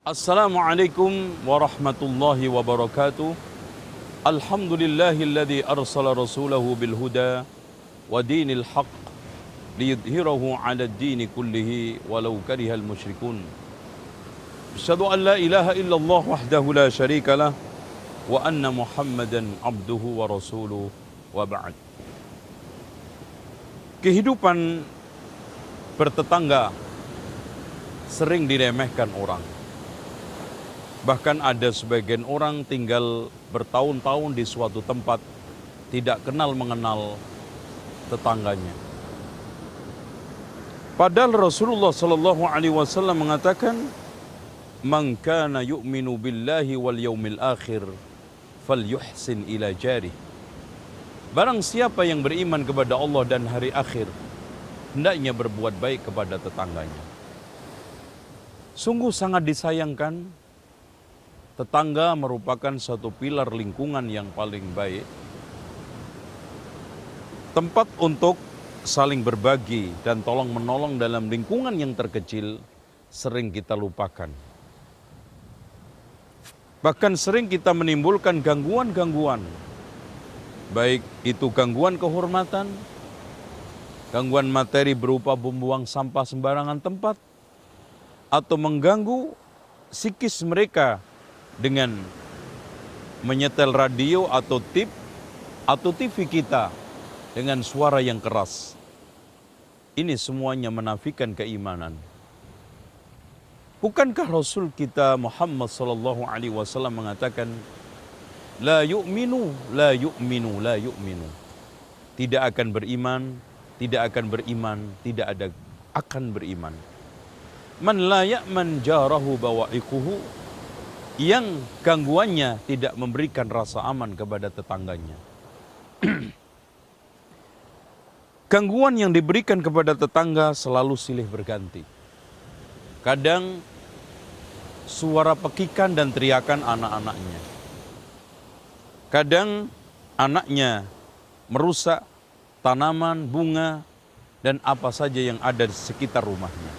Assalamualaikum warahmatullahi wabarakatuh. Alhamdulillahilladzi arsala rasulahu bil huda wa dinil haqq liyudhhirahu 'ala ad-dini kullihi walau karihal musyrikun. Asyhadu an la ilaha illallah wahdahu la syarika lah wa anna Muhammadan abduhu wa rasuluhu wa ba'd. Kehidupan bertetangga sering diremehkan orang. Bahkan ada sebagian orang tinggal bertahun-tahun di suatu tempat, tidak kenal mengenal tetangganya. Padahal Rasulullah sallallahu alaihi wasallam mengatakan, "Man kana yu'minu billahi wal yaumil akhir falyuhsin ila jarih." Barang siapa yang beriman kepada Allah dan hari akhir, hendaknya berbuat baik kepada tetangganya. Sungguh sangat disayangkan, tetangga merupakan satu pilar lingkungan yang paling baik, tempat untuk saling berbagi dan tolong-menolong dalam lingkungan yang terkecil sering kita lupakan. Bahkan sering kita menimbulkan gangguan-gangguan, baik itu gangguan kehormatan, gangguan materi berupa membuang sampah sembarangan tempat, atau mengganggu psikis mereka dengan menyetel radio atau TV kita dengan suara yang keras. Ini semuanya menafikan keimanan. Bukankah Rasul kita Muhammad sallallahu alaihi wasallam mengatakan, la yu'minu, la yu'minu, la yu'minu. Tidak akan beriman, tidak akan beriman, tidak ada akan beriman. Man la ya'man jarahu bawa'iquhu, yang gangguannya tidak memberikan rasa aman kepada tetangganya. Gangguan yang diberikan kepada tetangga selalu silih berganti. Kadang suara pekikan dan teriakan anak-anaknya. Kadang anaknya merusak tanaman, bunga, dan apa saja yang ada di sekitar rumahnya.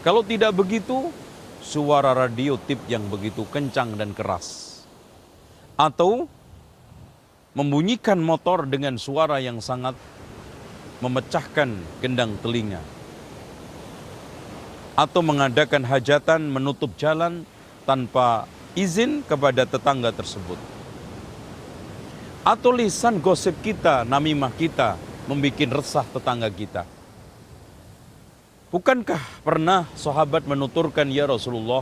Kalau tidak begitu, suara radio tip yang begitu kencang dan keras, atau membunyikan motor dengan suara yang sangat memecahkan gendang telinga, atau mengadakan hajatan menutup jalan tanpa izin kepada tetangga tersebut, atau lisan gosip kita, namimah kita membuat resah tetangga kita. Bukankah pernah sahabat menuturkan, ya Rasulullah,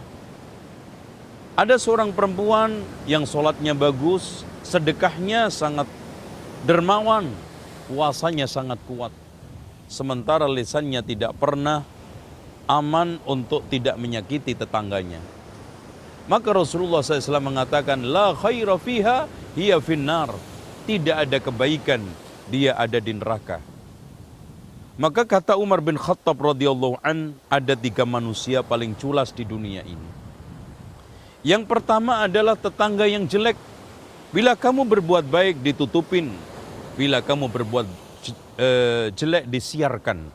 ada seorang perempuan yang sholatnya bagus, sedekahnya sangat dermawan, puasanya sangat kuat, sementara lisannya tidak pernah aman untuk tidak menyakiti tetangganya. Maka Rasulullah SAW mengatakan, la khaira fiha hiya finnar. Tidak ada kebaikan, dia ada di neraka. Maka kata Umar bin Khattab radhiyallahu an, ada 3 manusia paling culas di dunia ini. Yang pertama adalah tetangga yang jelek. Bila kamu berbuat baik ditutupin, bila kamu berbuat jelek disiarkan.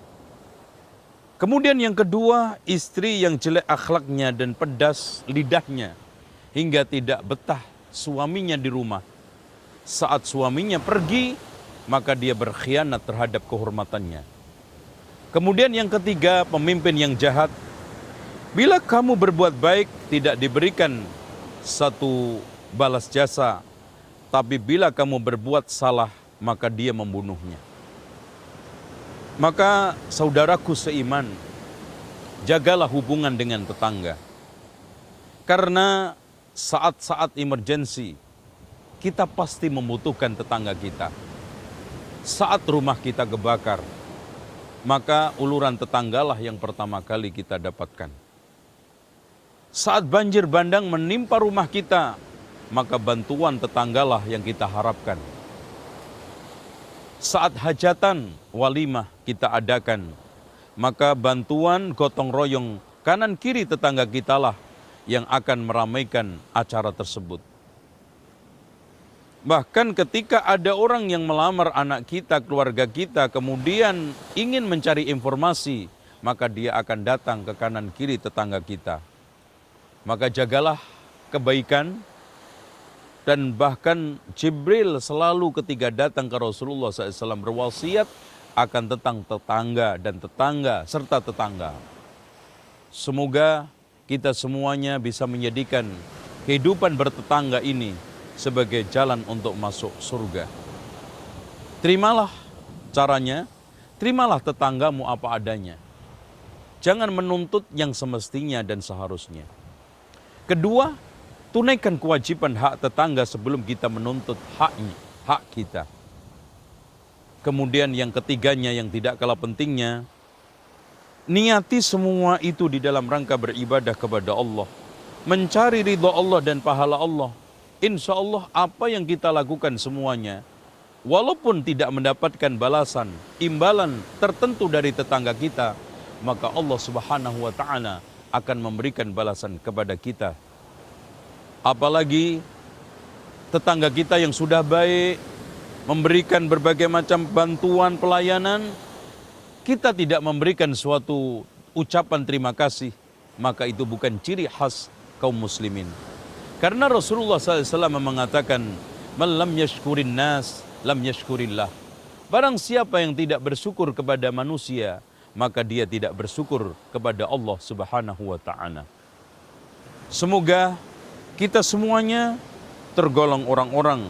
Kemudian yang kedua, istri yang jelek akhlaknya dan pedas lidahnya, hingga tidak betah suaminya di rumah. Saat suaminya pergi, maka dia berkhianat terhadap kehormatannya. Kemudian yang ketiga, pemimpin yang jahat. Bila kamu berbuat baik, tidak diberikan satu balas jasa. Tapi bila kamu berbuat salah, maka dia membunuhnya. Maka saudaraku seiman, jagalah hubungan dengan tetangga. Karena saat-saat emergensi, kita pasti membutuhkan tetangga kita. Saat rumah kita kebakar, maka uluran tetanggalah yang pertama kali kita dapatkan. Saat banjir bandang menimpa rumah kita, maka bantuan tetanggalah yang kita harapkan. Saat hajatan walimah kita adakan, maka bantuan gotong royong kanan kiri tetangga kitalah yang akan meramaikan acara tersebut. Bahkan ketika ada orang yang melamar anak kita, keluarga kita, kemudian ingin mencari informasi, maka dia akan datang ke kanan kiri tetangga kita. Maka jagalah kebaikan. Dan bahkan Jibril selalu ketika datang ke Rasulullah SAW berwasiat akan tentang tetangga dan tetangga serta tetangga. Semoga kita semuanya bisa menjadikan kehidupan bertetangga ini sebagai jalan untuk masuk surga. Terimalah caranya, terimalah tetanggamu apa adanya. Jangan menuntut yang semestinya dan seharusnya. Kedua, tunaikan kewajiban hak tetangga sebelum kita menuntut hak kita. Kemudian yang ketiganya yang tidak kalah pentingnya, niati semua itu di dalam rangka beribadah kepada Allah. Mencari ridha Allah dan pahala Allah. Insya Allah apa yang kita lakukan semuanya, walaupun tidak mendapatkan balasan, imbalan tertentu dari tetangga kita, maka Allah Subhanahu wa Ta'ala akan memberikan balasan kepada kita. Apalagi tetangga kita yang sudah baik, memberikan berbagai macam bantuan pelayanan, kita tidak memberikan suatu ucapan terima kasih, maka itu bukan ciri khas kaum muslimin. Karena Rasulullah SAW mengatakan, "Man lam yashkurin nas, lam yashkurillah." Barang siapa yang tidak bersyukur kepada manusia, maka dia tidak bersyukur kepada Allah Subhanahu wa Ta'ala. Semoga kita semuanya tergolong orang-orang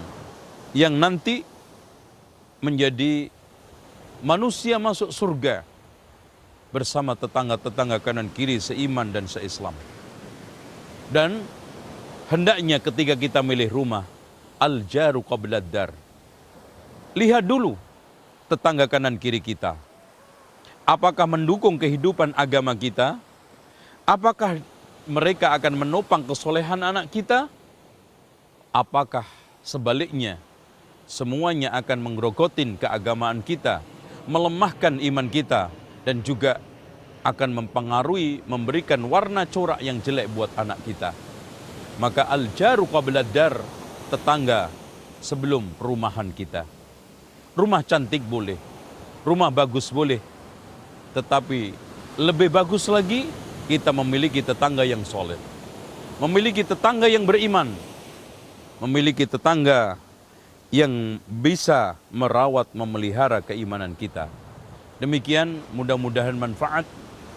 yang nanti menjadi manusia masuk surga bersama tetangga-tetangga kanan kiri seiman dan seislam. Dan hendaknya ketika kita milih rumah, al-jaru qabla ad-dar. Lihat dulu tetangga kanan kiri kita. Apakah mendukung kehidupan agama kita? Apakah mereka akan menopang kesolehan anak kita? Apakah sebaliknya semuanya akan menggerogotin keagamaan kita, melemahkan iman kita, dan juga akan mempengaruhi, memberikan warna corak yang jelek buat anak kita? Maka al-jaru qabla ad-dar, tetangga sebelum perumahan kita. Rumah cantik boleh, rumah bagus boleh, tetapi lebih bagus lagi kita memiliki tetangga yang soleh, memiliki tetangga yang beriman, memiliki tetangga yang bisa merawat, memelihara keimanan kita. Demikian mudah-mudahan manfaat.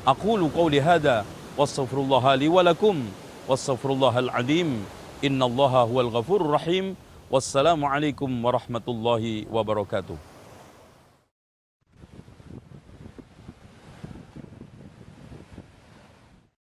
Aqulu qawli hadha wastaghfirullaha li wa lakum wastaghfirullahal azim. Innallaha huwal ghafurur rahim. Wassalamualaikum warahmatullahi wabarakatuh.